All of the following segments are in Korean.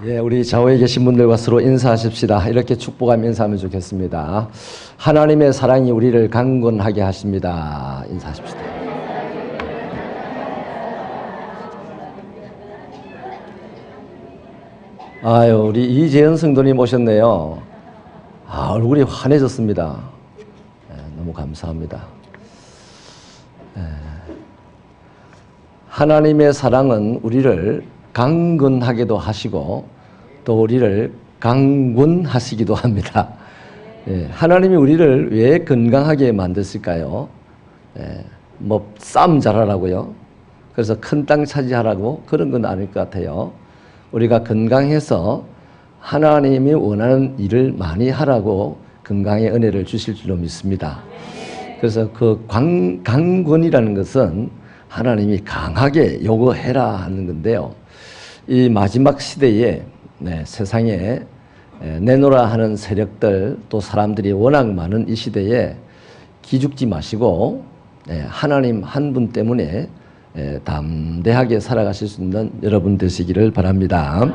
예, 우리 좌우에 계신 분들과 서로 인사하십시다. 이렇게 축복하며 인사하면 좋겠습니다. 하나님의 사랑이 우리를 강건하게 하십니다. 인사하십시다. 아유, 우리 이재현 성도님 오셨네요. 얼굴이 환해졌습니다. 너무 감사합니다. 하나님의 사랑은 우리를 강건하게도 하시고 또 우리를 강군하시기도 합니다. 하나님이 우리를 왜 건강하게 만드실까요? 뭐 싸움 잘하라고요? 그래서 큰 땅 차지하라고? 그런 건 아닐 것 같아요. 우리가 건강해서 하나님이 원하는 일을 많이 하라고 건강의 은혜를 주실 줄로 믿습니다. 그래서 그 강군이라는 것은 하나님이 강하게 요구해라 하는 건데요. 이 마지막 시대에 세상에 내놓으라 하는 세력들 또 사람들이 워낙 많은 이 시대에 기죽지 마시고 하나님 한 분 때문에 담대하게 살아가실 수 있는 여러분 되시기를 바랍니다.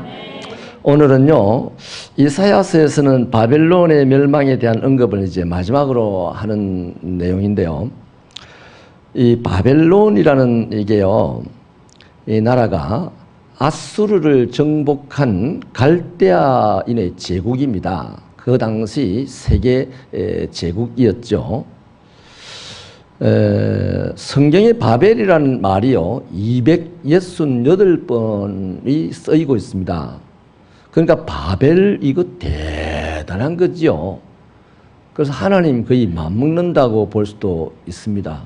오늘은요, 이사야서에서는 바벨론의 멸망에 대한 언급을 이제 마지막으로 하는 내용인데요. 이 바벨론이라는 이게요, 이 나라가 아수르를 정복한 갈대아인의 제국입니다. 그 당시 세계 제국이었죠. 성경의 바벨이라는 말이요 268번이 쓰이고 있습니다. 그러니까 바벨 이거 대단한 거지요. 그래서 하나님 거의 맞먹는다고 볼 수도 있습니다.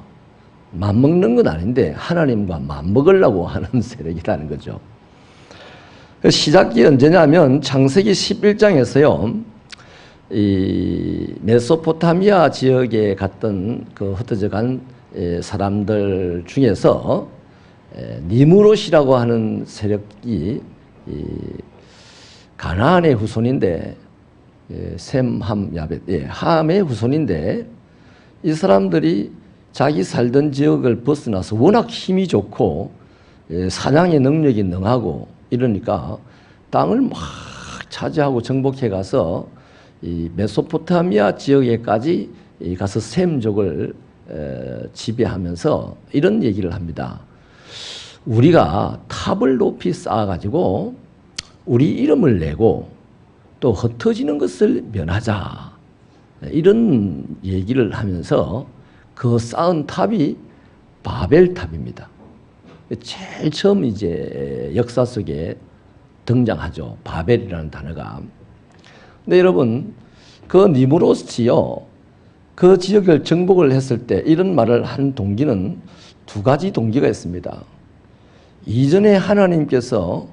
맞먹는 건 아닌데 하나님과 맞먹으려고 하는 세력이라는 거죠. 시작이 언제냐면 창세기 11장에서요. 이 메소포타미아 지역에 갔던 그 흩어져 간 사람들 중에서 니무롯이라고 하는 세력이 가나안의 후손인데 셈, 함, 야벳, 함의 후손인데 이 사람들이 자기 살던 지역을 벗어나서 워낙 힘이 좋고 사냥의 능력이 능하고 이러니까 땅을 막 차지하고 정복해 가서 이 메소포타미아 지역에까지 가서 셈족을 지배하면서 이런 얘기를 합니다. 우리가 탑을 높이 쌓아가지고 우리 이름을 내고 또 흩어지는 것을 면하자 이런 얘기를 하면서 그 쌓은 탑이 바벨탑입니다. 제일 처음 이제 역사 속에 등장하죠. 바벨이라는 단어가. 근데 여러분, 그 니무롯이요, 그 지역을 정복을 했을 때 이런 말을 한 동기는 두 가지 동기가 있습니다. 이전에 하나님께서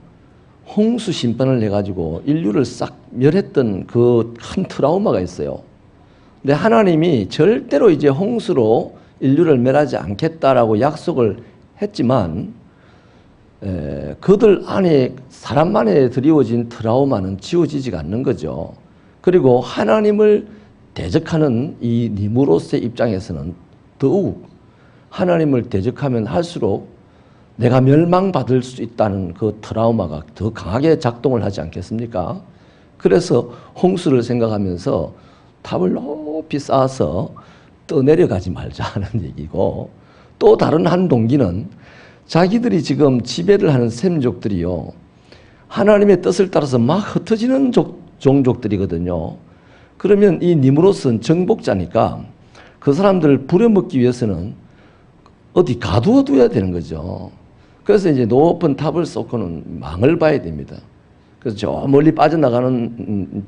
홍수 심판을 해가지고 인류를 싹 멸했던 그 큰 트라우마가 있어요. 근데 하나님이 절대로 이제 홍수로 인류를 멸하지 않겠다라고 약속을 했지만 그들 안에 사람 안에 드리워진 트라우마는 지워지지가 않는 거죠. 그리고 하나님을 대적하는 이 니무롯의 입장에서는 더욱 하나님을 대적하면 할수록 내가 멸망받을 수 있다는 그 트라우마가 더 강하게 작동을 하지 않겠습니까? 그래서 홍수를 생각하면서 탑을 높이 쌓아서 떠내려가지 말자 하는 얘기고, 또 다른 한 동기는 자기들이 지금 지배를 하는 셈족들이요, 하나님의 뜻을 따라서 막 흩어지는 종족들이거든요. 그러면 이 니무롯은 정복자니까 그 사람들을 부려먹기 위해서는 어디 가두어둬야 되는 거죠. 그래서 이제 높은 탑을 쌓고는 망을 봐야 됩니다. 그래서 저 멀리 빠져나가는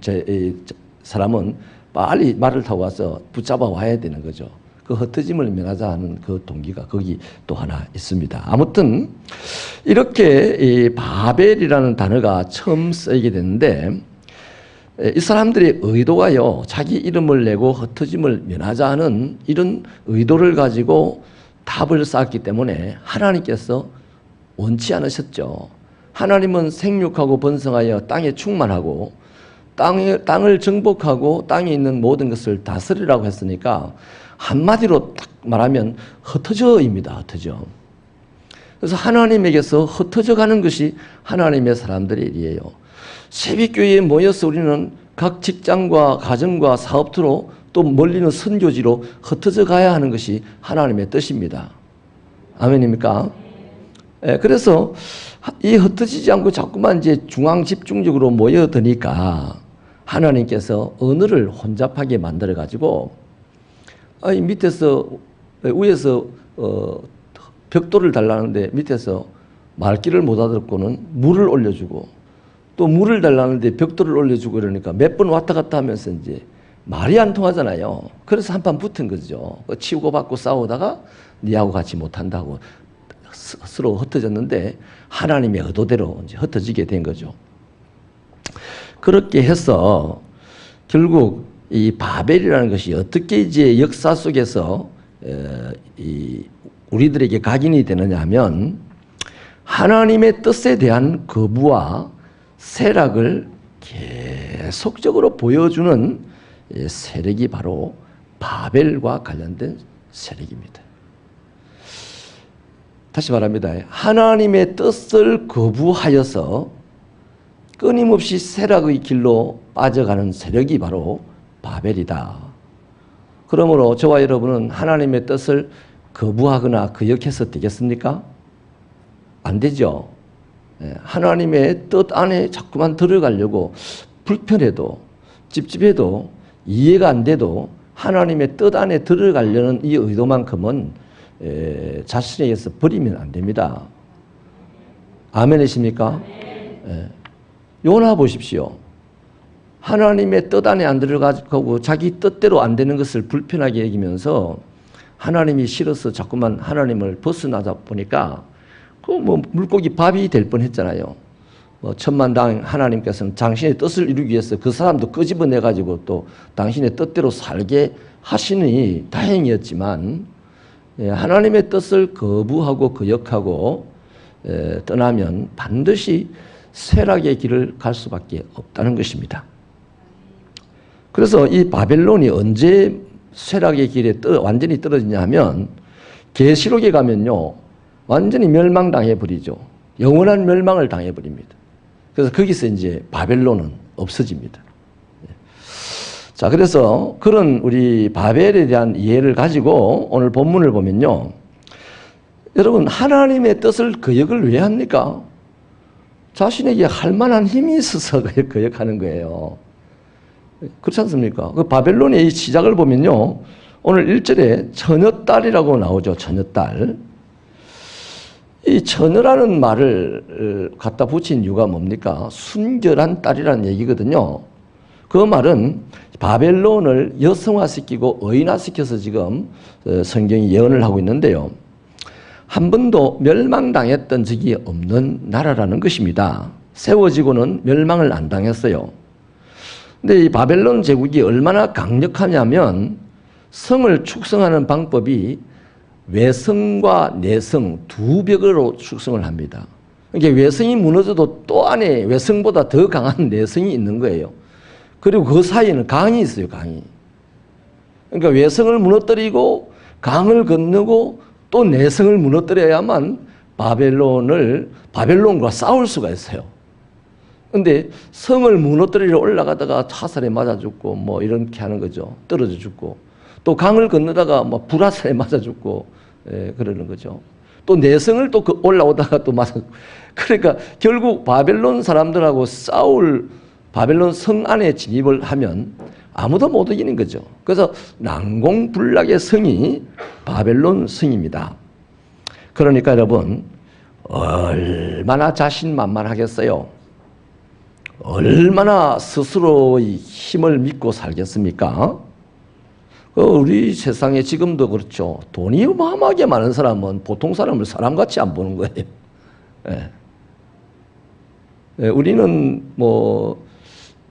사람은 빨리 말을 타고 와서 붙잡아 와야 되는 거죠. 그 흩어짐을 면하자 하는 그 동기가 거기 또 하나 있습니다. 아무튼 이렇게 이 바벨이라는 단어가 처음 쓰이게 됐는데, 이 사람들의 의도가요, 자기 이름을 내고 흩어짐을 면하자 하는 이런 의도를 가지고 탑을 쌓았기 때문에 하나님께서 원치 않으셨죠. 하나님은 생육하고 번성하여 땅에 충만하고 땅을 정복하고 땅에 있는 모든 것을 다스리라고 했으니까 한마디로 딱 말하면 흩어져입니다. 흩어져. 그래서 하나님에게서 흩어져 가는 것이 하나님의 사람들의 일이에요. 새벽교회에 모여서 우리는 각 직장과 가정과 사업터로 또 멀리는 선교지로 흩어져 가야 하는 것이 하나님의 뜻입니다. 아멘입니까? 그래서 이 흩어지지 않고 자꾸만 이제 중앙 집중적으로 모여드니까 하나님께서 언어를 혼잡하게 만들어 가지고 밑에서 위에서 벽돌을 달라는데 밑에서 말귀를 못 알아듣고는 물을 올려주고 또 물을 달라는데 벽돌을 올려주고 이러니까 몇 번 왔다 갔다 하면서 이제 말이 안 통하잖아요. 그래서 한판 붙은 거죠. 치우고 받고 싸우다가 니하고 같이 못한다고 서로 흩어졌는데 하나님의 의도대로 이제 흩어지게 된 거죠. 그렇게 해서 결국 이 바벨이라는 것이 어떻게 이제 역사 속에서 우리들에게 각인이 되느냐 하면 하나님의 뜻에 대한 거부와 세락을 계속적으로 보여주는 세력이 바로 바벨과 관련된 세력입니다. 다시 말합니다. 하나님의 뜻을 거부하여서 끊임없이 세락의 길로 빠져가는 세력이 바로 바벨이다. 그러므로 저와 여러분은 하나님의 뜻을 거부하거나 거역해서 되겠습니까? 안 되죠. 하나님의 뜻 안에 자꾸만 들어가려고 불편해도 찝찝해도 이해가 안 돼도 하나님의 뜻 안에 들어가려는 이 의도만큼은 자신에게서 버리면 안 됩니다. 아멘이십니까? 요나 보십시오. 하나님의 뜻 안에 안 들어가고 자기 뜻대로 안 되는 것을 불편하게 여기면서 하나님이 싫어서 자꾸만 하나님을 벗어나다 보니까 그 뭐 물고기 밥이 될 뻔했잖아요. 천만당 하나님께서는 당신의 뜻을 이루기 위해서 그 사람도 끄집어내 가지고 또 당신의 뜻대로 살게 하시니 다행이었지만 하나님의 뜻을 거부하고 거역하고 떠나면 반드시 쇠락의 길을 갈 수밖에 없다는 것입니다. 그래서 이 바벨론이 언제 쇠락의 길에 완전히 떨어지냐 하면 계시록에 가면요 완전히 멸망당해 버리죠. 영원한 멸망을 당해 버립니다. 그래서 거기서 이제 바벨론은 없어집니다. 자, 그래서 그런 우리 바벨에 대한 이해를 가지고 오늘 본문을 보면요. 여러분, 하나님의 뜻을 거역을 왜 합니까? 자신에게 할 만한 힘이 있어서 거역하는 거예요. 그렇지 않습니까? 그 바벨론의 이 시작을 보면요. 오늘 1절에 처녀딸이라고 나오죠. 처녀딸. 이 처녀라는 말을 갖다 붙인 이유가 뭡니까? 순결한 딸이라는 얘기거든요. 그 말은 바벨론을 여성화시키고 의인화시켜서 지금 성경이 예언을 하고 있는데요. 한 번도 멸망당했던 적이 없는 나라라는 것입니다. 세워지고는 멸망을 안 당했어요. 근데 이 바벨론 제국이 얼마나 강력하냐면 성을 축성하는 방법이 외성과 내성 두 벽으로 축성을 합니다. 그러니까 외성이 무너져도 또 안에 외성보다 더 강한 내성이 있는 거예요. 그리고 그 사이에는 강이 있어요, 강이. 그러니까 외성을 무너뜨리고 강을 건너고 또 내성을 무너뜨려야만 바벨론과 싸울 수가 있어요. 근데 성을 무너뜨리러 올라가다가 화살에 맞아 죽고 뭐 이렇게 하는 거죠. 떨어져 죽고. 또 강을 건너다가 뭐 불화살에 맞아 죽고 그러는 거죠. 또 내성을 또 올라오다가 또 맞아. 그러니까 결국 바벨론 사람들하고 싸울 바벨론 성 안에 진입을 하면 아무도 못 이기는 거죠. 그래서 난공불락의 성이 바벨론 성입니다. 그러니까 여러분 얼마나 자신만만하겠어요? 얼마나 스스로의 힘을 믿고 살겠습니까? 우리 세상에 지금도 그렇죠. 돈이 어마어마하게 많은 사람은 보통 사람을 사람같이 안 보는 거예요. 우리는 뭐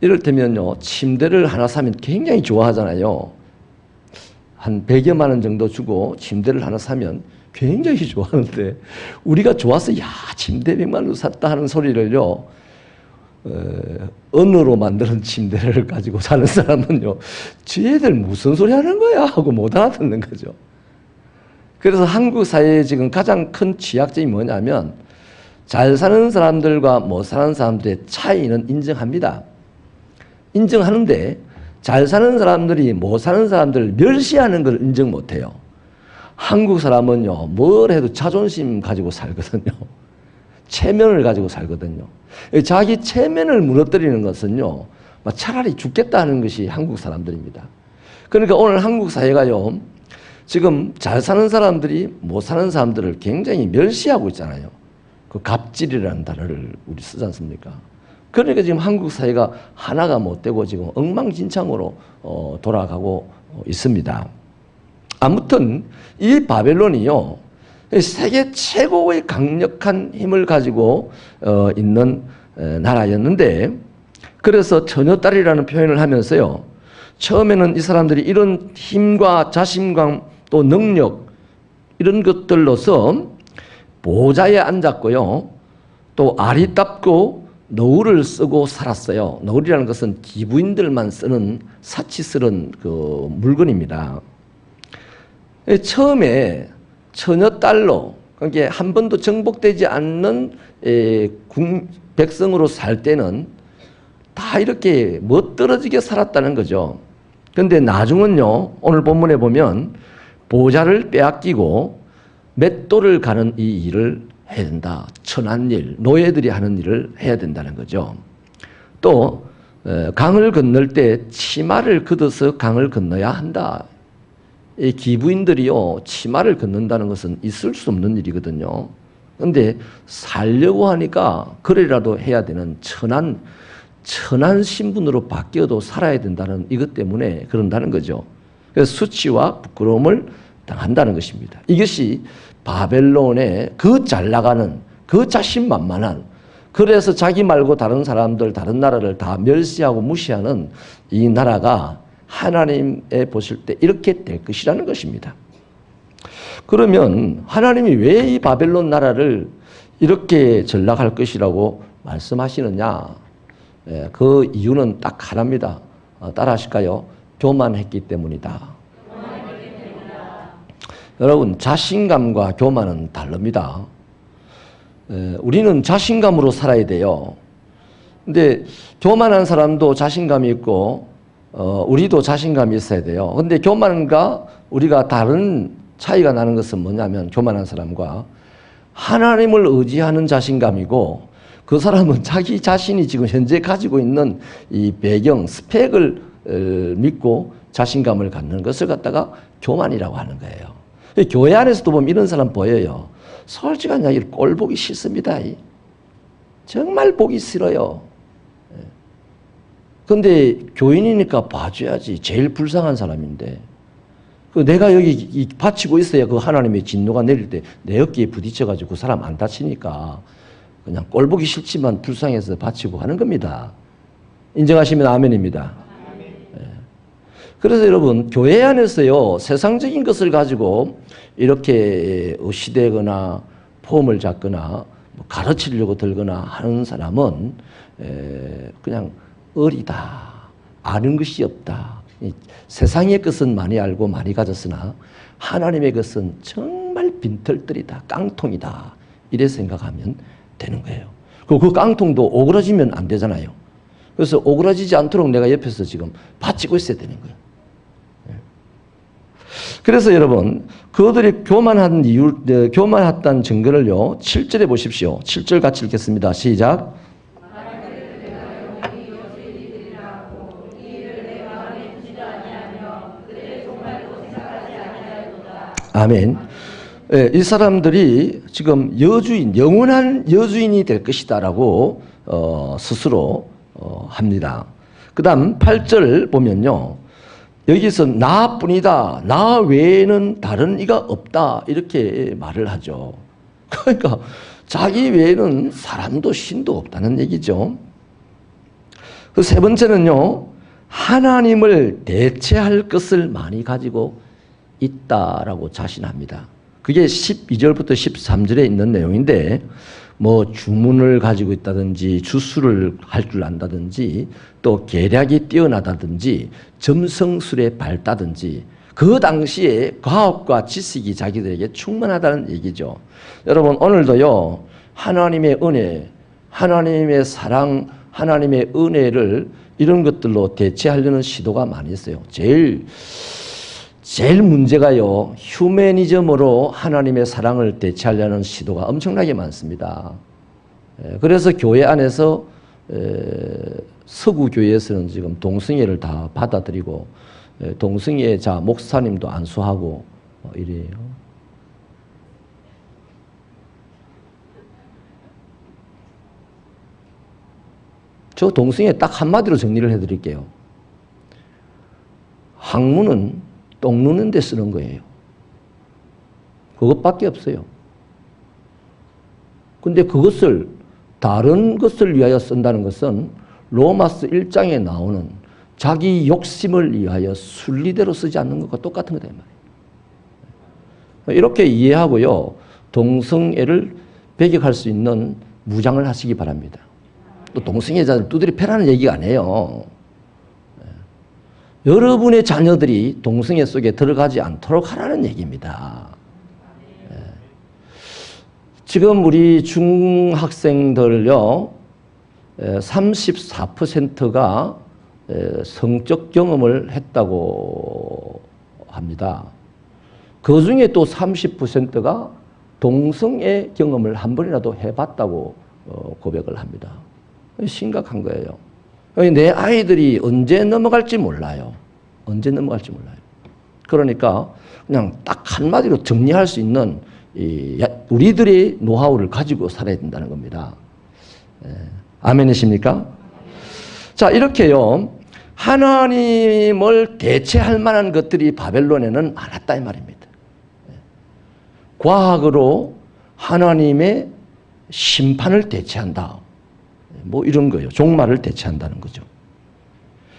이를테면요, 침대를 하나 사면 굉장히 좋아하잖아요. 한 100여만 원 정도 주고 침대를 하나 사면 굉장히 좋아하는데 우리가 좋아서 야 침대 100만 원 샀다 하는 소리를요 은으로 만드는 침대를 가지고 사는 사람은요 쟤들 무슨 소리 하는 거야 하고 못 알아듣는 거죠. 그래서 한국 사회에 지금 가장 큰 취약점이 뭐냐면 잘 사는 사람들과 못 사는 사람들의 차이는 인정합니다. 인정하는데 잘 사는 사람들이 못 사는 사람들을 멸시하는 걸 인정 못해요. 한국 사람은요, 뭘 해도 자존심 가지고 살거든요. 체면을 가지고 살거든요. 자기 체면을 무너뜨리는 것은요, 차라리 죽겠다는 것이 한국 사람들입니다. 그러니까 오늘 한국 사회가요, 지금 잘 사는 사람들이 못 사는 사람들을 굉장히 멸시하고 있잖아요. 그 갑질이라는 단어를 우리 쓰지 않습니까? 그러니까 지금 한국 사회가 하나가 못 되고 지금 엉망진창으로 돌아가고 있습니다. 아무튼 이 바벨론이요, 세계 최고의 강력한 힘을 가지고 있는 나라였는데, 그래서 처녀딸이라는 표현을 하면서요, 처음에는 이 사람들이 이런 힘과 자신감 또 능력 이런 것들로서 보좌에 앉았고요, 또 아리답고 너울을 쓰고 살았어요. 너울이라는 것은 기부인들만 쓰는 사치스러운 그 물건입니다. 처음에 처녀딸로, 그러니까 한 번도 정복되지 않는 백성으로 살 때는 다 이렇게 멋들어지게 살았다는 거죠. 그런데 나중은요, 오늘 본문에 보면 보좌를 빼앗기고 맷돌을 가는 이 일을 해야 된다. 천한 일, 노예들이 하는 일을 해야 된다는 거죠. 또 강을 건널 때 치마를 걷어서 강을 건너야 한다. 이 기부인들이요, 치마를 걷는다는 것은 있을 수 없는 일이거든요. 그런데 살려고 하니까 그래라도 해야 되는 천한 신분으로 바뀌어도 살아야 된다는 이것 때문에 그런다는 거죠. 그래서 수치와 부끄러움을 당한다는 것입니다. 이것이 바벨론의 그 잘 나가는, 그 자신만만한, 그래서 자기 말고 다른 사람들, 다른 나라를 다 멸시하고 무시하는 이 나라가 하나님에 보실 때 이렇게 될 것이라는 것입니다. 그러면 하나님이 왜 이 바벨론 나라를 이렇게 전락할 것이라고 말씀하시느냐? 그 이유는 딱 하나입니다. 따라 하실까요? 교만했기 때문이다. 여러분, 자신감과 교만은 다릅니다. 우리는 자신감으로 살아야 돼요. 근데 교만한 사람도 자신감이 있고 우리도 자신감이 있어야 돼요. 근데 교만과 우리가 다른 차이가 나는 것은 뭐냐면, 교만한 사람과 하나님을 의지하는 자신감이고, 그 사람은 자기 자신이 지금 현재 가지고 있는 이 배경, 스펙을 믿고 자신감을 갖는 것을 갖다가 교만이라고 하는 거예요. 교회 안에서도 보면 이런 사람 보여요. 솔직한 이야기를 꼴 보기 싫습니다. 정말 보기 싫어요. 그런데 교인이니까 봐줘야지. 제일 불쌍한 사람인데. 내가 여기 바치고 있어야 그 하나님의 진노가 내릴 때 내 어깨에 부딪혀가지고 그 사람 안 다치니까 그냥 꼴 보기 싫지만 불쌍해서 바치고 하는 겁니다. 인정하시면 아멘입니다. 그래서 여러분, 교회 안에서요, 세상적인 것을 가지고 이렇게 의시되거나 폼을 잡거나 가르치려고 들거나 하는 사람은 그냥 어리다, 아는 것이 없다. 세상의 것은 많이 알고 많이 가졌으나 하나님의 것은 정말 빈털터리다, 깡통이다, 이래 생각하면 되는 거예요. 그 깡통도 오그라지면 안 되잖아요. 그래서 오그라지지 않도록 내가 옆에서 지금 받치고 있어야 되는 거예요. 그래서 여러분, 그들이 교만한 이유, 교만했다는 증거를요, 7절에 보십시오. 7절 같이 읽겠습니다. 시작. 아멘. 이 사람들이 지금 여주인, 영원한 여주인이 될 것이다라고 스스로 합니다. 그 다음 8절 보면요, 여기서 나뿐이다, 나 외에는 다른 이가 없다, 이렇게 말을 하죠. 그러니까 자기 외에는 사람도 신도 없다는 얘기죠. 그 세 번째는요, 하나님을 대체할 것을 많이 가지고 있다라고 자신합니다. 그게 12절부터 13절에 있는 내용인데, 뭐 주문을 가지고 있다든지 주술을 할 줄 안다든지 또 계략이 뛰어나다든지 점성술에 밝다든지 그 당시에 과학과 지식이 자기들에게 충만하다는 얘기죠. 여러분, 오늘도요, 하나님의 은혜, 하나님의 사랑, 하나님의 은혜를 이런 것들로 대체하려는 시도가 많이 있어요. 제일 문제가요, 휴머니즘으로 하나님의 사랑을 대체하려는 시도가 엄청나게 많습니다. 그래서 교회 안에서 서구 교회에서는 지금 동성애를 다 받아들이고 동성애자 목사님도 안수하고 이래요. 저 동성애 딱 한마디로 정리를 해드릴게요. 학문은 똥 누는 데 쓰는 거예요. 그것밖에 없어요. 근데 그것을 다른 것을 위하여 쓴다는 것은 로마서 1장에 나오는 자기 욕심을 위하여 순리대로 쓰지 않는 것과 똑같은 거다 이 말이에요. 이렇게 이해하고요, 동성애를 배격할 수 있는 무장을 하시기 바랍니다. 또 동성애자들 두드려 패라는 얘기가 아니에요. 여러분의 자녀들이 동성애 속에 들어가지 않도록 하라는 얘기입니다. 지금 우리 중학생들요, 34%가 성적 경험을 했다고 합니다. 그 중에 또 30%가 동성애 경험을 한 번이라도 해봤다고 고백을 합니다. 심각한 거예요. 내 아이들이 언제 넘어갈지 몰라요. 언제 넘어갈지 몰라요. 그러니까 그냥 딱 한마디로 정리할 수 있는 우리들의 노하우를 가지고 살아야 된다는 겁니다. 아멘이십니까? 자, 이렇게요, 하나님을 대체할 만한 것들이 바벨론에는 많았다 이 말입니다. 과학으로 하나님의 심판을 대체한다. 뭐 이런 거예요. 종말을 대체한다는 거죠.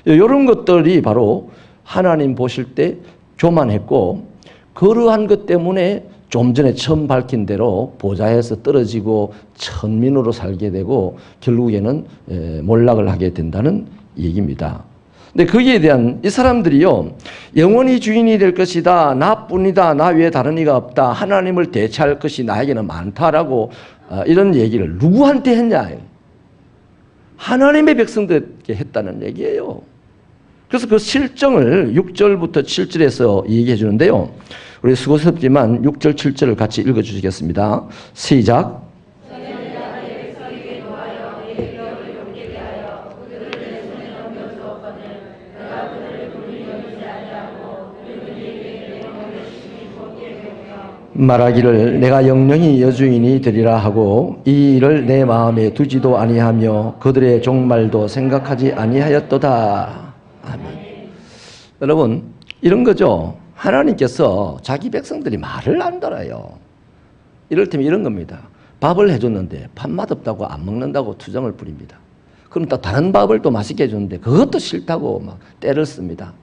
이런 것들이 바로 하나님 보실 때 교만했고, 그러한 것 때문에 좀 전에 처음 밝힌 대로 보좌에서 떨어지고 천민으로 살게 되고 결국에는 몰락을 하게 된다는 얘기입니다. 근데 거기에 대한 이 사람들이요, 영원히 주인이 될 것이다, 나뿐이다, 나 외에 다른 이가 없다, 하나님을 대체할 것이 나에게는 많다라고 이런 얘기를 누구한테 했냐? 하나님의 백성들에게 했다는 얘기예요. 그래서 그 실정을 6절부터 7절에서 얘기해 주는데요, 우리 수고스럽지만 6절 7절을 같이 읽어주시겠습니다. 시작. 말하기를 내가 영영이 여주인이 되리라 하고 이 일을 내 마음에 두지도 아니하며 그들의 종말도 생각하지 아니하였도다. 아멘. 여러분, 이런 거죠. 하나님께서 자기 백성들이 말을 안 들어요. 이를테면 이런 겁니다. 밥을 해줬는데 밥 맛없다고 안 먹는다고 투정을 부립니다. 그럼 또 다른 밥을 또 맛있게 해줬는데 그것도 싫다고 막 때를 씁니다.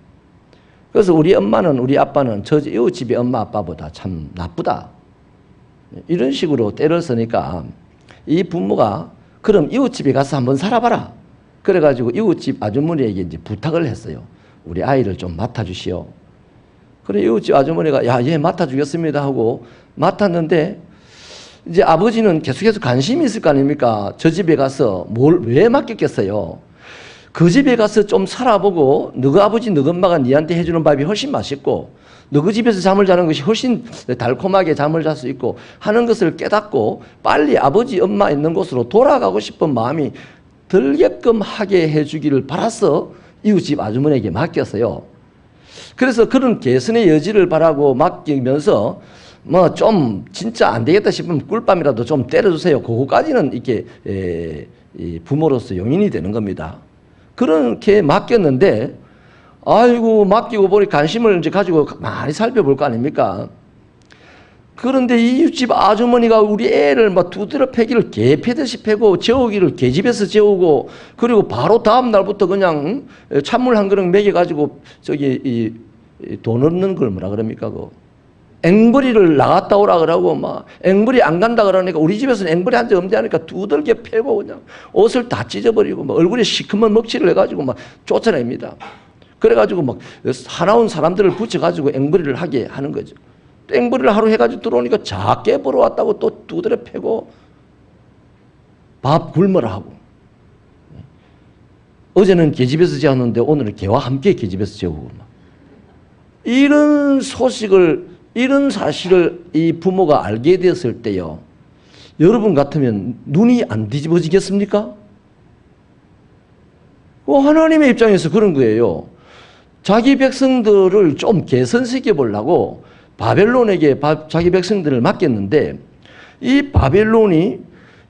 그래서 우리 엄마는, 우리 아빠는 저 이웃집의 엄마 아빠보다 참 나쁘다, 이런 식으로 때를 쓰니까 이 부모가 그럼 이웃집에 가서 한번 살아봐라. 그래가지고 이웃집 아주머니에게 이제 부탁을 했어요. 우리 아이를 좀 맡아주시오. 그래 이웃집 아주머니가 야, 얘 맡아주겠습니다 하고 맡았는데, 이제 아버지는 계속해서 관심이 있을 거 아닙니까? 저 집에 가서 뭘 왜 맡겼겠어요? 그 집에 가서 좀 살아보고 너희 아버지 너희 엄마가 니한테 해주는 밥이 훨씬 맛있고 너희 집에서 잠을 자는 것이 훨씬 달콤하게 잠을 잘 수 있고 하는 것을 깨닫고 빨리 아버지 엄마 있는 곳으로 돌아가고 싶은 마음이 들게끔 하게 해주기를 바라서 이웃집 아주머니에게 맡겼어요. 그래서 그런 개선의 여지를 바라고 맡기면서 뭐 좀 진짜 안 되겠다 싶으면 꿀밤이라도 좀 때려주세요. 그거까지는 이렇게 부모로서 용인이 되는 겁니다. 그렇게 맡겼는데, 아이고, 맡기고 보니 관심을 이제 가지고 많이 살펴볼 거 아닙니까? 그런데 이웃집 아주머니가 우리 애를 막 두드려 패기를 개 패듯이 패고, 재우기를 개집에서 재우고, 그리고 바로 다음 날부터 그냥 찬물 한 그릇 먹여가지고, 저기, 돈 없는 걸 뭐라 그럽니까? 앵벌이를 나갔다 오라 그러고 막 앵벌이 안 간다 그러니까 우리 집에서는 앵벌이 한 적 없는데 하니까 두들겨 패고 그냥 옷을 다 찢어버리고 막 얼굴에 시커먼 먹칠을 해가지고 막 쫓아냅니다. 그래가지고 막 사나운 사람들을 붙여가지고 앵벌이를 하게 하는 거죠. 앵벌이를 하루 해가지고 들어오니까 작게 보러 왔다고 또 두드려 패고 밥 굶으라 하고. 어제는 계집에서 재웠는데 오늘은 개와 함께 계집에서 재우고. 이런 소식을, 이런 사실을 이 부모가 알게 되었을 때요, 여러분 같으면 눈이 안 뒤집어지겠습니까? 하나님의 입장에서 그런 거예요. 자기 백성들을 좀 개선시켜 보려고 바벨론에게 자기 백성들을 맡겼는데, 이 바벨론이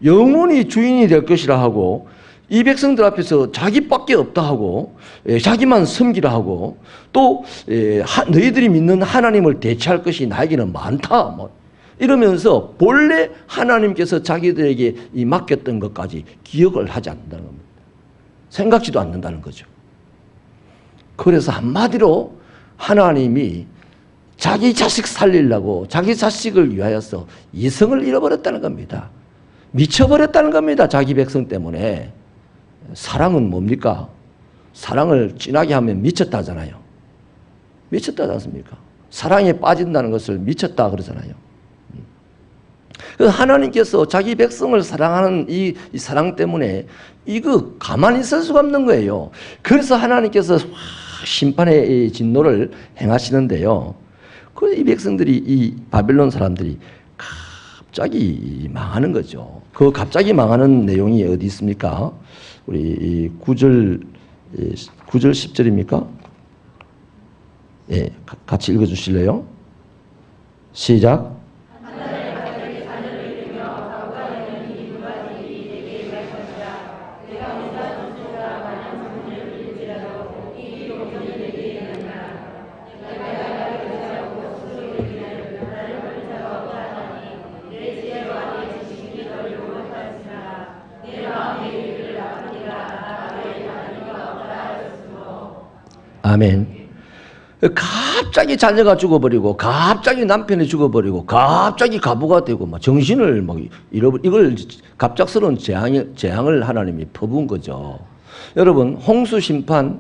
영원히 주인이 될 것이라 하고, 이 백성들 앞에서 자기밖에 없다 하고, 자기만 섬기라 하고, 또 너희들이 믿는 하나님을 대체할 것이 나에게는 많다, 이러면서 본래 하나님께서 자기들에게 이 맡겼던 것까지 기억을 하지 않는다는 겁니다. 생각지도 않는다는 거죠. 그래서 한마디로 하나님이 자기 자식 살리려고 자기 자식을 위하여서 이성을 잃어버렸다는 겁니다. 미쳐버렸다는 겁니다. 자기 백성 때문에. 사랑은 뭡니까? 사랑을 진하게 하면 미쳤다잖아요. 미쳤다지 않습니까? 사랑에 빠진다는 것을 미쳤다 그러잖아요. 그래서 하나님께서 자기 백성을 사랑하는 이 사랑 때문에 이거 가만히 있을 수가 없는 거예요. 그래서 하나님께서 심판의 진노를 행하시는데요. 그래서 이 백성들이, 이 바벨론 사람들이 갑자기 망하는 거죠. 그 갑자기 망하는 내용이 어디 있습니까? 우리 9절 10절입니까? 예, 같이 읽어 주실래요? 시작. 아멘. 갑자기 자녀가 죽어버리고, 갑자기 남편이 죽어버리고, 갑자기 가부가 되고, 정신을 잃어버리고, 이걸 갑작스러운 재앙을 하나님이 퍼부은 거죠. 여러분, 홍수 심판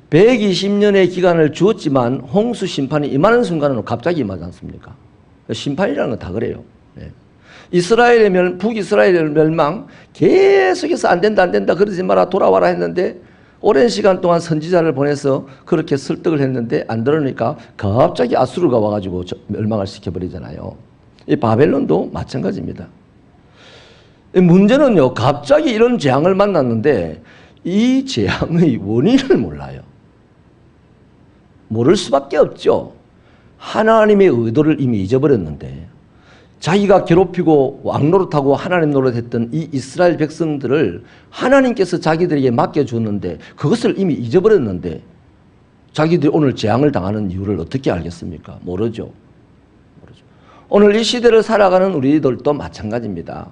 120년의 기간을 주었지만 홍수 심판이 임하는 순간은 갑자기 임하지 않습니까? 심판이라는 건 다 그래요. 북이스라엘의 멸망 계속해서 안 된다 그러지 마라, 돌아와라 했는데, 오랜 시간 동안 선지자를 보내서 그렇게 설득을 했는데 안 들으니까 갑자기 아수르가 와가지고 멸망을 시켜버리잖아요. 이 바벨론도 마찬가지입니다. 문제는요, 갑자기 이런 재앙을 만났는데 이 재앙의 원인을 몰라요. 모를 수밖에 없죠. 하나님의 의도를 이미 잊어버렸는데, 자기가 괴롭히고 왕노릇하고 하나님 노릇했던 이 이스라엘 백성들을 하나님께서 자기들에게 맡겨주었는데 그것을 이미 잊어버렸는데 자기들이 오늘 재앙을 당하는 이유를 어떻게 알겠습니까? 모르죠. 오늘 이 시대를 살아가는 우리들도 마찬가지입니다.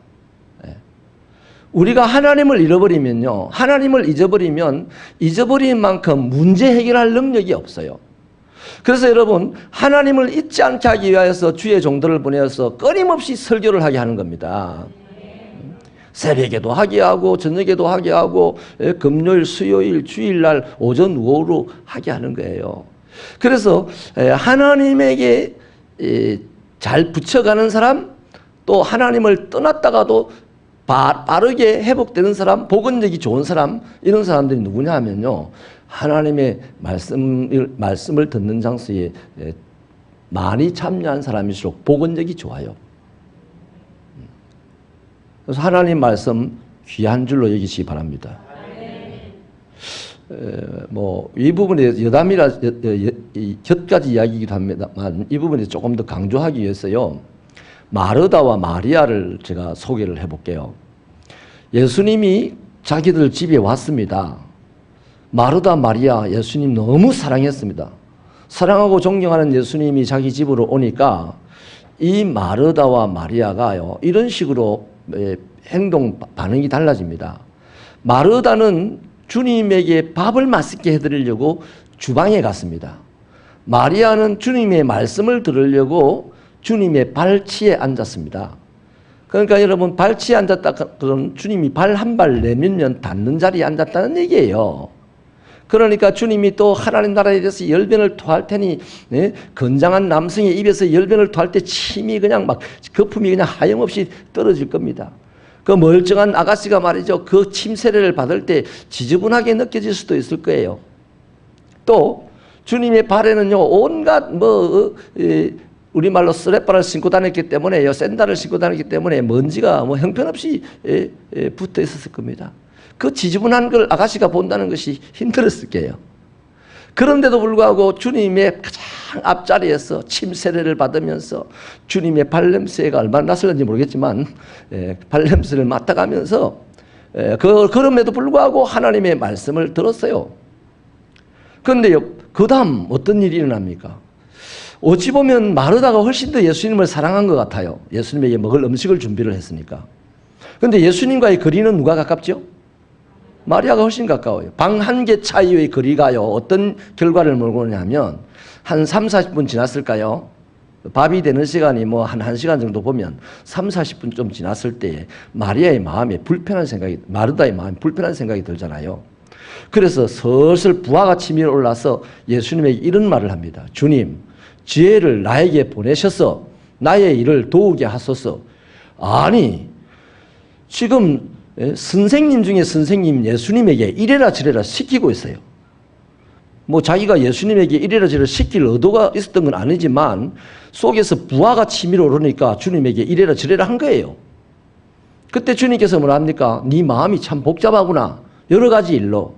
우리가 하나님을 잃어버리면요, 하나님을 잊어버리면 잊어버린 만큼 문제 해결할 능력이 없어요. 그래서 여러분, 하나님을 잊지 않게 하기 위해서 주의 종들을 보내서 끊임없이 설교를 하게 하는 겁니다. 새벽에도 하게 하고 저녁에도 하게 하고 금요일, 수요일, 주일날 오전, 오후로 하게 하는 거예요. 그래서 하나님에게 잘 붙여가는 사람, 또 하나님을 떠났다가도 빠르게 회복되는 사람, 복원력이 좋은 사람, 이런 사람들이 누구냐 하면요, 하나님의 말씀을 듣는 장소에 많이 참여한 사람일수록 복원력이 좋아요. 그래서 하나님 말씀 귀한 줄로 여기시기 바랍니다. 이 부분에 여담이라 곁가지 이야기이기도 합니다만 이 부분에 조금 더 강조하기 위해서요, 마르다와 마리아를 제가 소개를 해볼게요. 예수님이 자기들 집에 왔습니다. 마르다, 마리아, 예수님 너무 사랑했습니다. 사랑하고 존경하는 예수님이 자기 집으로 오니까 이 마르다와 마리아가요, 이런 식으로 행동 반응이 달라집니다. 마르다는 주님에게 밥을 맛있게 해드리려고 주방에 갔습니다. 마리아는 주님의 말씀을 들으려고 주님의 발치에 앉았습니다. 그러니까 여러분, 발치에 앉았다 그러면 주님이 발 한 발 내밀면 닿는 자리에 앉았다는 얘기예요. 그러니까 주님이 또 하나님 나라에 대해서 열변을 토할 테니, 건장한 남성의 입에서 열변을 토할 때 침이 그냥 거품이 그냥 하염없이 떨어질 겁니다. 그 멀쩡한 아가씨가 말이죠. 그 침세례를 받을 때 지저분하게 느껴질 수도 있을 거예요. 또 주님의 발에는요, 온갖 우리말로 쓰레빠를 신고 다녔기 때문에요, 샌들을 신고 다녔기 때문에 먼지가 형편없이 붙어 있었을 겁니다. 그 지저분한 걸 아가씨가 본다는 것이 힘들었을 거예요. 그런데도 불구하고 주님의 가장 앞자리에서 침세례를 받으면서 주님의 발냄새가 얼마나 났을지 모르겠지만 발냄새를 맡아가면서 그럼에도 불구하고 하나님의 말씀을 들었어요. 그런데요, 그 다음 어떤 일이 일어납니까? 어찌 보면 마르다가 훨씬 더 예수님을 사랑한 것 같아요. 예수님에게 먹을 음식을 준비를 했으니까. 그런데 예수님과의 거리는 누가 가깝죠? 마리아가 훨씬 가까워요. 방 한 개 차이의 거리가요, 어떤 결과를 몰고 오냐면 한 30-40분 지났을까요? 밥이 되는 시간이 한 1시간 정도 보면 30-40분 좀 지났을 때에 마리아의 마음에 마르다의 마음에 불편한 생각이 들잖아요. 그래서 슬슬 부하가 치밀어 올라서 예수님에게 이런 말을 합니다. 주님, 지혜를 나에게 보내셔서 나의 일을 도우게 하소서. 아니, 지금 선생님 중에 선생님 예수님에게 이래라 저래라 시키고 있어요. 자기가 예수님에게 이래라 저래라 시킬 의도가 있었던 건 아니지만 속에서 부하가 치밀어 오르니까 주님에게 이래라 저래라 한 거예요. 그때 주님께서 뭐라 합니까? 네 마음이 참 복잡하구나. 여러 가지 일로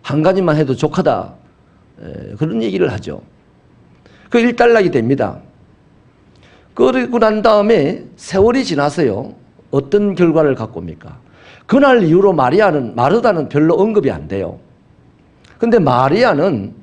한 가지만 해도 족하다. 그런 얘기를 하죠. 그 일단락이 됩니다. 그러고 난 다음에 세월이 지나서요, 어떤 결과를 갖고 옵니까? 그날 이후로 마르다는 별로 언급이 안 돼요. 근데 마리아는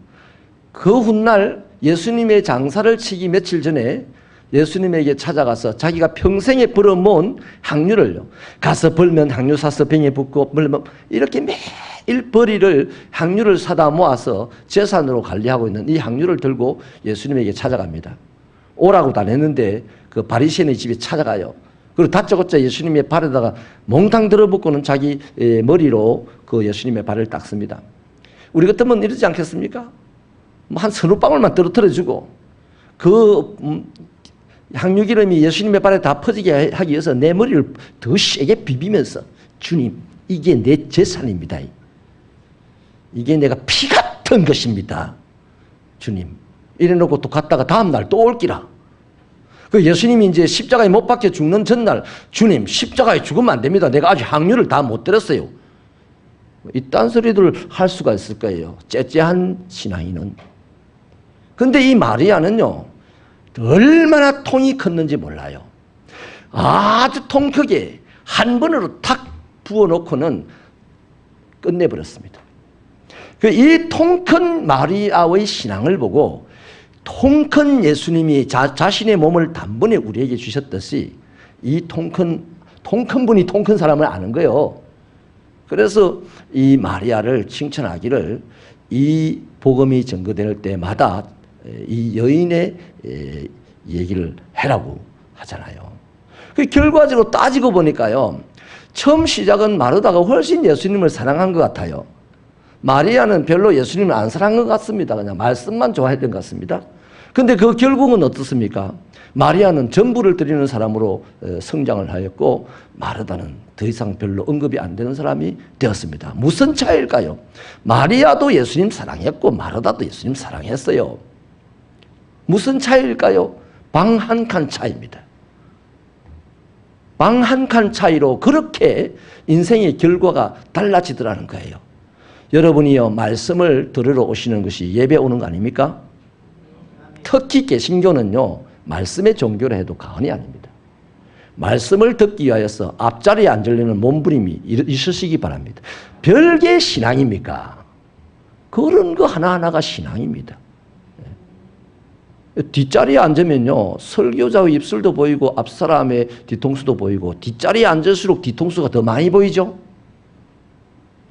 그 훗날 예수님의 장사를 치기 며칠 전에 예수님에게 찾아가서 자기가 평생에 벌어모은 향유를요, 가서 벌면 향유 사서 병에 붓고 벌면 이렇게 매일 벌이를 향유를 사다 모아서 재산으로 관리하고 있는 이 향유를 들고 예수님에게 찾아갑니다. 오라고도 안 했는데 그 바리새인의 집에 찾아가요. 그리고 다짜고짜 예수님의 발에다가 몽땅 들어붙고는 자기 머리로 그 예수님의 발을 닦습니다. 우리 같으면 이러지 않겠습니까? 한 서너 방울만 떨어뜨려주고 그 향유기름이 예수님의 발에 다 퍼지게 하기 위해서 내 머리를 더 세게 비비면서 주님, 이게 내 재산입니다. 이게 내가 피 같은 것입니다. 주님. 이래놓고 또 갔다가 다음날 또 올기라. 그 예수님이 이제 십자가에 못 박혀 죽는 전날, 주님, 십자가에 죽으면 안 됩니다. 내가 아직 향유를 다 못 들었어요. 이딴 소리들을 할 수가 있을 거예요. 째째한 신앙인은. 근데 이 마리아는요, 얼마나 통이 컸는지 몰라요. 아주 통 크게 한 번으로 탁 부어놓고는 끝내버렸습니다. 이 통 큰 마리아의 신앙을 보고 통 큰 예수님이 자신의 몸을 단번에 우리에게 주셨듯이 이 통 큰 분이 통 큰 사람을 아는 거예요. 그래서 이 마리아를 칭찬하기를 이 복음이 전거될 때마다 이 여인의 얘기를 해라고 하잖아요. 그 결과적으로 따지고 보니까요, 처음 시작은 마르다가 훨씬 예수님을 사랑한 것 같아요. 마리아는 별로 예수님을 안 사랑한 것 같습니다. 그냥 말씀만 좋아했던 것 같습니다. 근데 그 결국은 어떻습니까? 마리아는 전부를 드리는 사람으로 성장을 하였고 마르다는 더 이상 별로 언급이 안 되는 사람이 되었습니다. 무슨 차이일까요? 마리아도 예수님 사랑했고 마르다도 예수님 사랑했어요. 무슨 차이일까요? 방 한 칸 차이입니다. 방 한 칸 차이로 그렇게 인생의 결과가 달라지더라는 거예요. 여러분이요, 말씀을 들으러 오시는 것이 예배 오는 거 아닙니까? 특히 개신교는요, 말씀의 종교를 해도 과언이 아닙니다. 말씀을 듣기 위하여서 앞자리에 앉으려는 몸부림이 있으시기 바랍니다. 별개 신앙입니까? 그런 거 하나하나가 신앙입니다. 뒷자리에 앉으면요, 설교자의 입술도 보이고 앞사람의 뒤통수도 보이고 뒷자리에 앉을수록 뒤통수가 더 많이 보이죠?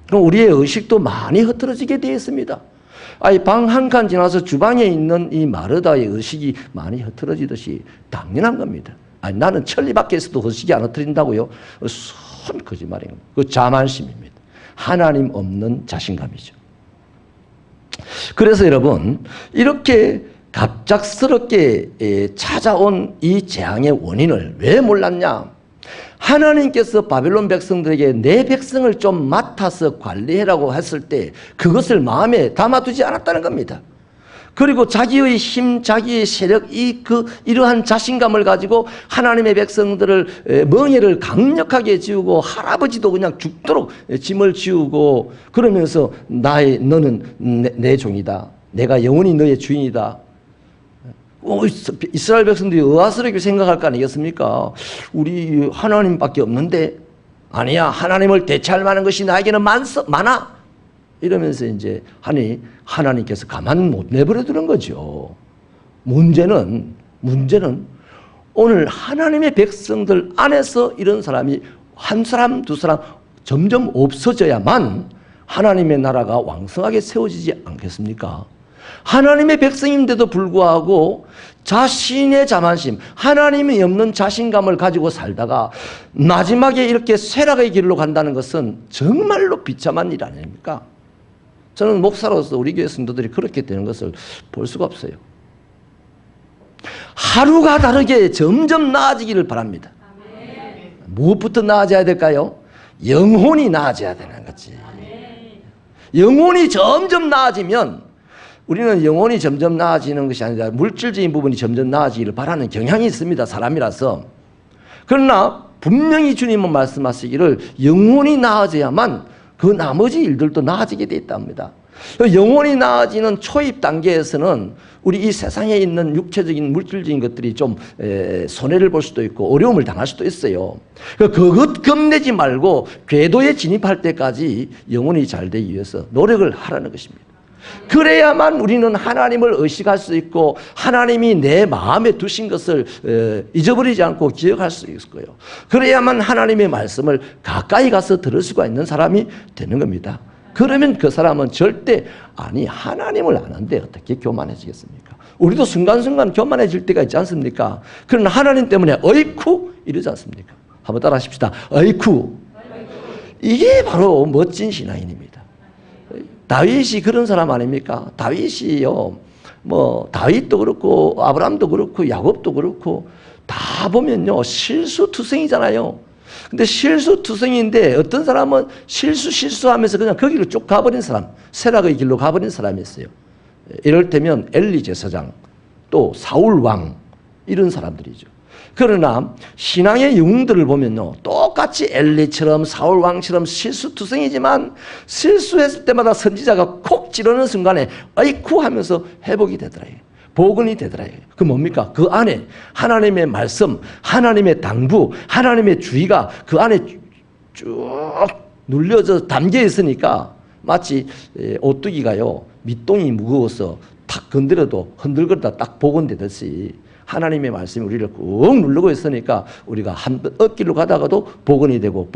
그럼 우리의 의식도 많이 흐트러지게 되어 있습니다. 방 한 칸 지나서 주방에 있는 이 마르다의 의식이 많이 흐트러지듯이 당연한 겁니다. 나는 천리 밖에서도 의식이 안 흐트린다고요? 순 거짓말인 겁니다. 그 자만심입니다. 하나님 없는 자신감이죠. 그래서 여러분, 이렇게 갑작스럽게 찾아온 이 재앙의 원인을 왜 몰랐냐? 하나님께서 바벨론 백성들에게 내 백성을 좀 맡아서 관리해라고 했을 때 그것을 마음에 담아두지 않았다는 겁니다. 그리고 자기의 힘, 자기의 세력, 이러한 자신감을 가지고 하나님의 백성들을 멍에를 강력하게 지우고 할아버지도 그냥 죽도록 짐을 지우고 그러면서 너는 내 종이다. 내가 영원히 너의 주인이다. 이스라엘 백성들이 의아스럽게 생각할 거 아니겠습니까? 우리 하나님밖에 없는데 아니야. 하나님을 대체할 만한 것이 나에게는 많아. 이러면서 이제 하나님께서 가만 못 내버려 두는 거죠. 문제는 오늘 하나님의 백성들 안에서 이런 사람이 한 사람, 두 사람 점점 없어져야만 하나님의 나라가 왕성하게 세워지지 않겠습니까? 하나님의 백성인데도 불구하고 자신의 자만심, 하나님이 없는 자신감을 가지고 살다가 마지막에 이렇게 쇠락의 길로 간다는 것은 정말로 비참한 일 아닙니까? 저는 목사로서 우리 교회 성도들이 그렇게 되는 것을 볼 수가 없어요. 하루가 다르게 점점 나아지기를 바랍니다. 무엇부터 나아져야 될까요? 영혼이 나아져야 되는 거지. 영혼이 점점 나아지면 우리는 영혼이 점점 나아지는 것이 아니라 물질적인 부분이 점점 나아지기를 바라는 경향이 있습니다. 사람이라서. 그러나 분명히 주님은 말씀하시기를 영혼이 나아져야만 그 나머지 일들도 나아지게 돼 있답니다. 영혼이 나아지는 초입 단계에서는 우리 이 세상에 있는 육체적인 물질적인 것들이 좀 손해를 볼 수도 있고 어려움을 당할 수도 있어요. 그것 겁내지 말고 궤도에 진입할 때까지 영혼이 잘 되기 위해서 노력을 하라는 것입니다. 그래야만 우리는 하나님을 의식할 수 있고 하나님이 내 마음에 두신 것을 잊어버리지 않고 기억할 수 있을 거예요. 그래야만 하나님의 말씀을 가까이 가서 들을 수가 있는 사람이 되는 겁니다. 그러면 그 사람은 절대 하나님을 아는데 어떻게 교만해지겠습니까? 우리도 순간순간 교만해질 때가 있지 않습니까? 그러나 하나님 때문에 어이쿠 이러지 않습니까? 한번 따라 하십시다. 어이쿠. 이게 바로 멋진 신앙인입니다. 다윗이 그런 사람 아닙니까? 다윗이요. 다윗도 그렇고 아브라함도 그렇고 야곱도 그렇고 다 보면요 실수투성이잖아요. 근데 실수투성인데 어떤 사람은 실수하면서 그냥 거기로 쭉 가버린 사람, 쇠락의 길로 가버린 사람이 있어요. 이럴 때면 엘리 제사장, 또 사울 왕 이런 사람들이죠. 그러나 신앙의 영웅들을 보면요 똑같이 엘리처럼 사울 왕처럼 실수투성이지만 실수했을 때마다 선지자가 콕 찌르는 순간에 아이쿠 하면서 회복이 되더라고요. 복원이 되더라고요. 그 뭡니까? 그 안에 하나님의 말씀, 하나님의 당부, 하나님의 주의가 그 안에 쭉 눌려져 담겨 있으니까 마치 오뚜기가요 밑동이 무거워서 탁 건드려도 흔들거리다 딱 복원되듯이 하나님의 말씀이 우리를 꾹 누르고 있으니까 우리가 한번 엇길로 가다가도 복원이 되고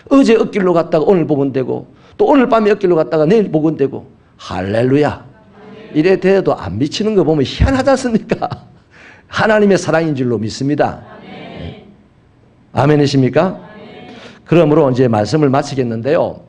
어제 엇길로 갔다가 오늘 복원되고 또 오늘 밤에 엇길로 갔다가 내일 복원되고 할렐루야. 이래 돼도 안 미치는 거 보면 희한하지 않습니까? 하나님의 사랑인 줄로 믿습니다. 아멘이십니까? 그러므로 이제 말씀을 마치겠는데요.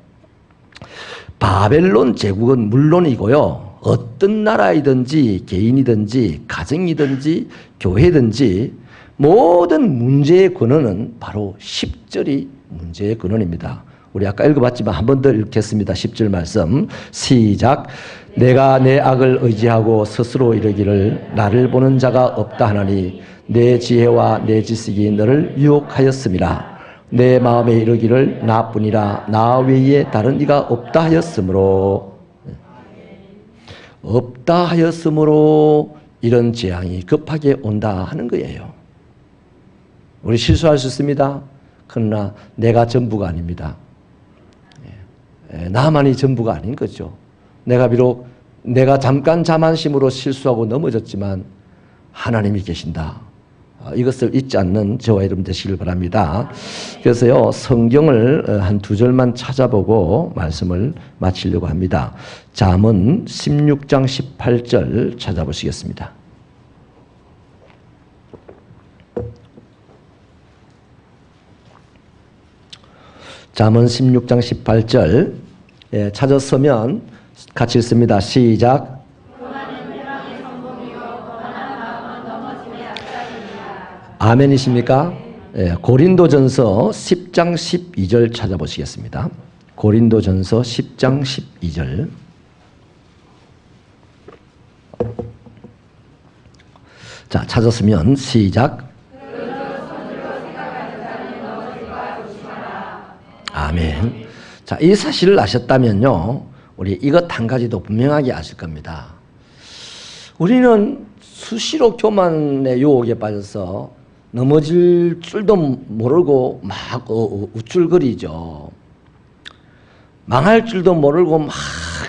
바벨론 제국은 물론이고요. 어떤 나라이든지 개인이든지 가정이든지 교회든지 모든 문제의 근원은 바로 10절이 문제의 근원입니다. 우리 아까 읽어봤지만 한 번 더 읽겠습니다. 10절 말씀 시작. 내가 내 악을 의지하고 스스로 이르기를 나를 보는 자가 없다 하나니 내 지혜와 내 지식이 너를 유혹하였음이라. 내 마음에 이르기를 나뿐이라 나 외에 다른 이가 없다 하였으므로 이런 재앙이 급하게 온다 하는 거예요. 우리 실수할 수 있습니다. 그러나 내가 전부가 아닙니다. 나만이 전부가 아닌 거죠. 내가 잠깐 자만심으로 실수하고 넘어졌지만 하나님이 계신다. 이것을 잊지 않는 저와 여러분 되시길 바랍니다. 그래서요 성경을 한 두 절만 찾아보고 말씀을 마치려고 합니다. 잠언 16장 18절 찾아보시겠습니다. 잠언 16장 18절 찾았으면 같이 읽습니다. 시작. 아멘이십니까? 고린도전서 10장 12절 찾아보시겠습니다. 고린도전서 10장 12절. 자, 찾았으면 시작. 아멘. 자, 이 사실을 아셨다면요, 우리 이것 한 가지도 분명하게 아실 겁니다. 우리는 수시로 교만의 유혹에 빠져서 넘어질 줄도 모르고 막 우쭐거리죠. 망할 줄도 모르고 막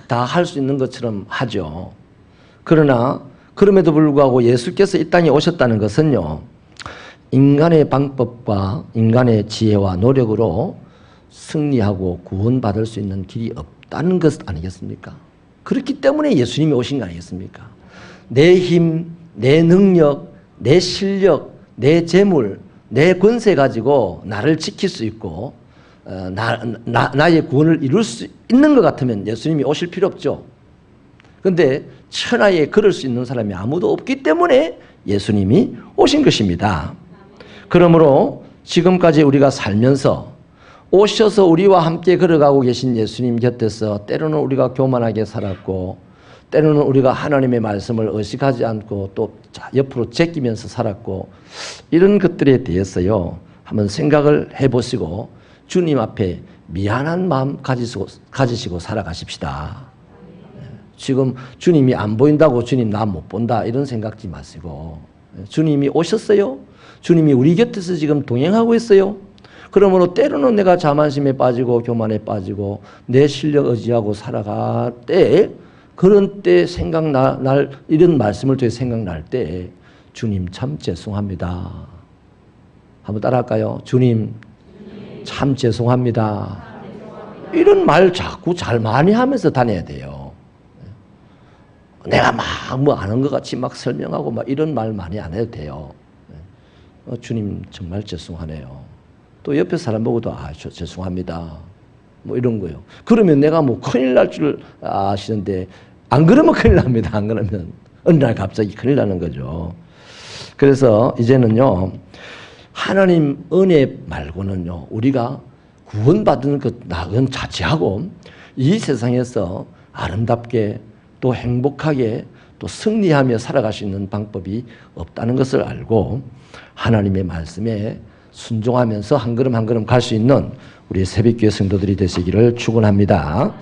다 할 수 있는 것처럼 하죠. 그러나 그럼에도 불구하고 예수께서 이 땅에 오셨다는 것은요, 인간의 방법과 인간의 지혜와 노력으로 승리하고 구원받을 수 있는 길이 없다는 것 아니겠습니까? 그렇기 때문에 예수님이 오신 거 아니겠습니까? 내 힘, 내 능력, 내 실력, 내 재물, 내 권세 가지고 나를 지킬 수 있고 나의 구원을 이룰 수 있는 것 같으면 예수님이 오실 필요 없죠. 그런데 천하에 그럴 수 있는 사람이 아무도 없기 때문에 예수님이 오신 것입니다. 그러므로 지금까지 우리가 살면서 오셔서 우리와 함께 걸어가고 계신 예수님 곁에서 때로는 우리가 교만하게 살았고, 때로는 우리가 하나님의 말씀을 의식하지 않고 또 옆으로 제끼면서 살았고, 이런 것들에 대해서요, 한번 생각을 해보시고 주님 앞에 미안한 마음 가지시고 살아가십시다. 지금 주님이 안 보인다고 주님 나 못 본다 이런 생각지 마시고, 주님이 오셨어요. 주님이 우리 곁에서 지금 동행하고 있어요. 그러므로 때로는 내가 자만심에 빠지고 교만에 빠지고 내 실력 의지하고 살아갈 때, 그런 때 생각날 이런 말씀을 통해 생각날 때 주님 참 죄송합니다. 한번 따라할까요? 주님 참 죄송합니다. 이런 말 자꾸 잘 많이 하면서 다녀야 돼요. 내가 막 뭐 아는 것 같이 막 설명하고 막 이런 말 많이 안 해도 돼요. 주님 정말 죄송하네요. 또 옆에 사람 보고도 죄송합니다. 뭐 이런 거요. 그러면 내가 뭐 큰일 날 줄 아시는데 안 그러면 큰일 납니다. 안 그러면 어느 날 갑자기 큰일 나는 거죠. 그래서 이제는요, 하나님 은혜 말고는요, 우리가 구원받은 것 낙은 자체하고 이 세상에서 아름답게 또 행복하게 또 승리하며 살아갈 수 있는 방법이 없다는 것을 알고 하나님의 말씀에 순종하면서 한 걸음 한 걸음 갈 수 있는 우리 새벽교회 성도들이 되시기를 축원합니다.